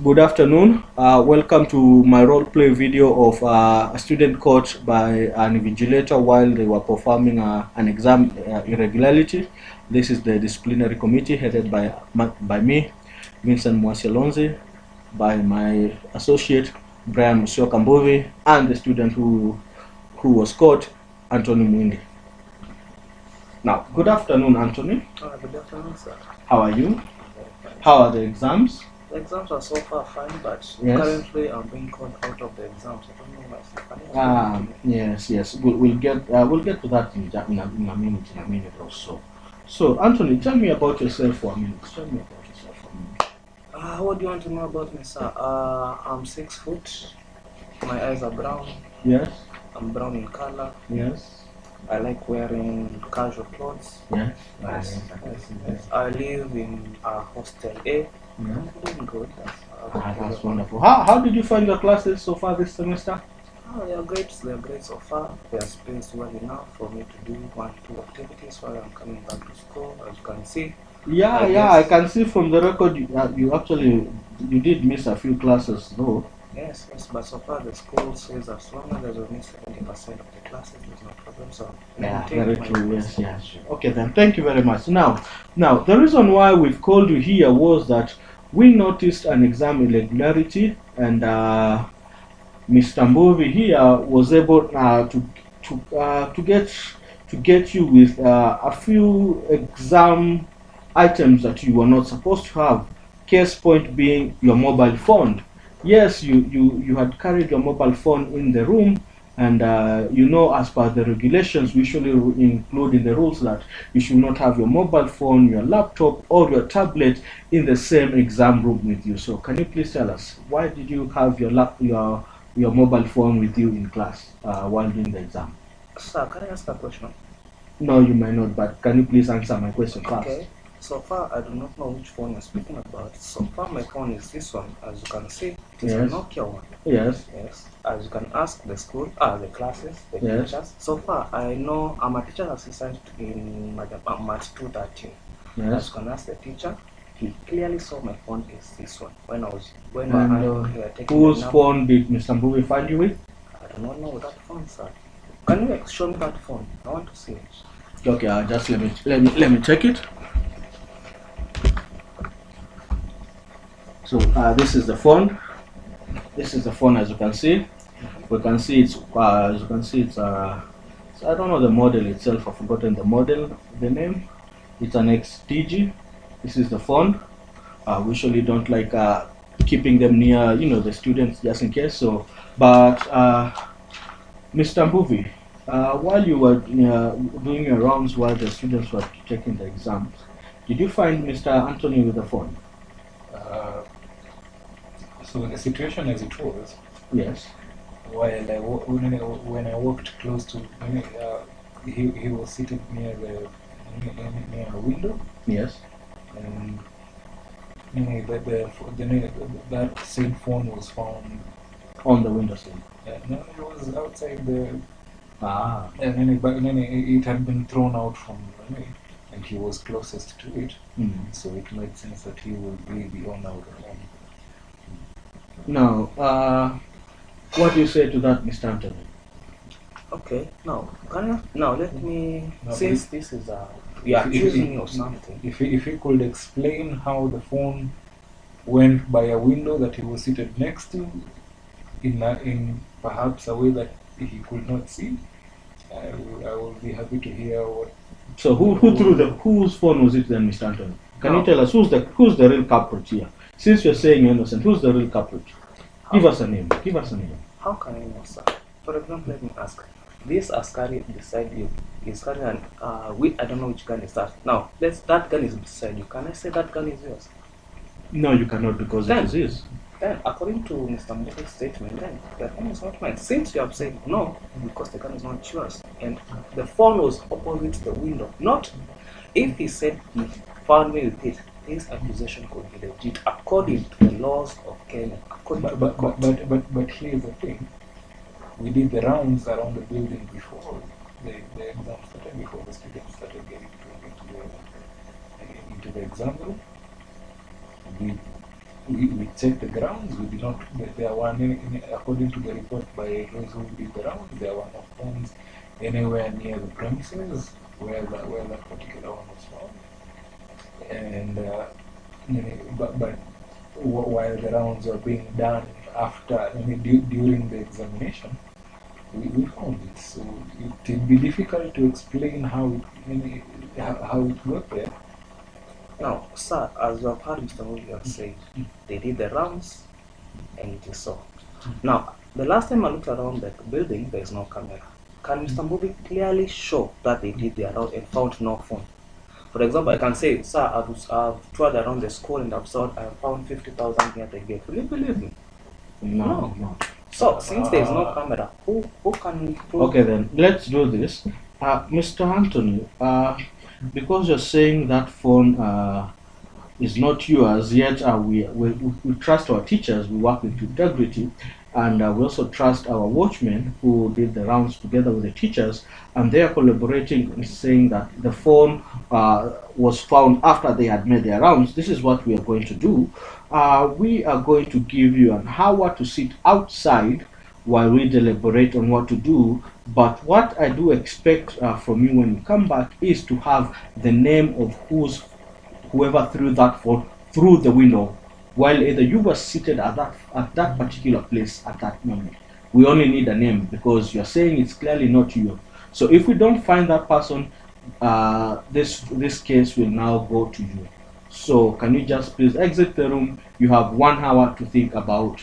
Good afternoon. Welcome to my role play video of a student caught by an invigilator while they were performing an exam irregularity. This is the disciplinary committee headed by me, Vincent Mwasialonzi, by my associate, Brian Musiokambovi, and the student who was caught, Anthony Mwindi. Now, good afternoon, Anthony. Good afternoon, sir. How are you? How are the exams? The exams are so far fine, but Yes. currently I'm being called out of the exams. I don't know why. Yes. We'll get to that in a minute or so. So, Anthony, tell me about yourself for a minute. What do you want to know about me, sir? I'm 6 foot. My eyes are brown. Yes. I'm brown in color. Yes. I like wearing casual clothes. Yes. Yes. I live in hostel A. Yeah. I'm doing good. That's wonderful. How did you find your classes so far this semester? They are great. They are great so far. They are spaced well enough for me to do 1-2 activities while I'm coming back to school, as you can see. Yeah, I can see from the record you did miss a few classes though. Yes, but so far the school says as long as there's only 70% of the classes, there's no problem. So yeah, very true. Yes. Okay, then thank you very much. Now, the reason why we've called you here was that we noticed an exam irregularity, and Mr. Mbovi here was able to get you with a few exam items that you were not supposed to have. Case point being your mobile phone. Yes, you had carried your mobile phone in the room, and as per the regulations, we usually include in the rules that you should not have your mobile phone, your laptop, or your tablet in the same exam room with you. So, can you please tell us why did you have your mobile phone with you in class while doing the exam? Sir, can I ask a question? No, you might not, but can you please answer my question first? Okay. So far, I do not know which phone you're speaking about. So far, my phone is this one. As you can see, it is a Nokia one. Yes. As you can ask the school, the classes, the teachers. So far, I know I'm a teacher assistant in Math 213. Yes. As you can ask the teacher, he clearly saw my phone is this one. Whose phone did Mr. Mbuvi find you with? I do not know that phone, sir. Can you show me that phone? I want to see it. Okay, just let me check it. So this is the phone. This is the phone, as you can see. We can see it's I don't know the model itself. I've forgotten the model, the name. It's an XTG. This is the phone. We usually don't like keeping them near, the students just in case. So, but Mr. Mbuvi, while you were doing your rounds while the students were taking the exams, did you find Mr. Anthony with the phone? So the situation as it was. Yes. While when I walked close to him, he was sitting near a window. Yes. And that same phone was found on the windowsill. No, it was outside the. And then it had been thrown out from and he was closest to it. So it made sense that he would be the owner of the phone. Now, what do you say to that, Mr. Anthony? Okay, now let me, since this is we are accusing you of something. If he could explain how the phone went by a window that he was seated next to, in perhaps a way that he could not see, I will be happy to hear what. So whose phone was it then, Mr. Anthony? Can you tell us who's the real culprit here? Since you're saying you're innocent, who's the real culprit? Give us a name. How can I know, sir? For example, let me ask. This askari beside you is carrying I don't know which gun is that. Now, that gun is beside you. Can I say that gun is yours? No, you cannot, because it is his. Then, according to Mr. Mbuvi's statement, then the phone is not mine. Since you have said no, because the gun is not yours, and the phone was opposite the window. Not if he said he found me with it, his accusation could be legit according to the laws of Kenya. But here's the thing. We did the rounds around the building before the exam started, before the students started getting into the exam room. we checked the grounds. We did not. There were according to the report by those who did the rounds, there were no phones anywhere near the premises where that particular one was found. And but while the rounds were being done after during the examination, we found it. So it will be difficult to explain how it got there. Now, sir, as you have heard Mr. Muli have said, they did the rounds and it is so. Now, the last time I looked around the building, there is no camera. Can Mr. Muli clearly show that they did their round and found no phone? For example, I can say, sir, I've toured around the school and I've found 50,000 near the gate. Will you believe me? No. So, since there is no camera, who can prove? Okay, then let's do this. Mr. Anthony, because you're saying that phone is not yours, yet we trust our teachers, we work with integrity, and we also trust our watchmen who did the rounds together with the teachers, and they are collaborating in saying that the phone was found after they had made their rounds. This is what we are going to do. We are going to give you an hour to sit outside while we deliberate on what to do. But what I do expect from you when you come back is to have the name of whoever threw that phone through the window, while either you were seated at that particular place at that moment. We only need a name because you're saying it's clearly not you. So if we don't find that person, this case will now go to you. So can you just please exit the room? You have 1 hour to think about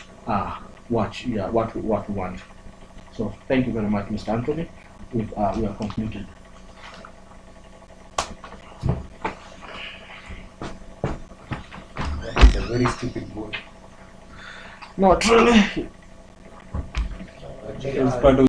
what we want. So thank you very much, Mr. Anthony. We are concluded. He's a very stupid boy. Not really. It's part of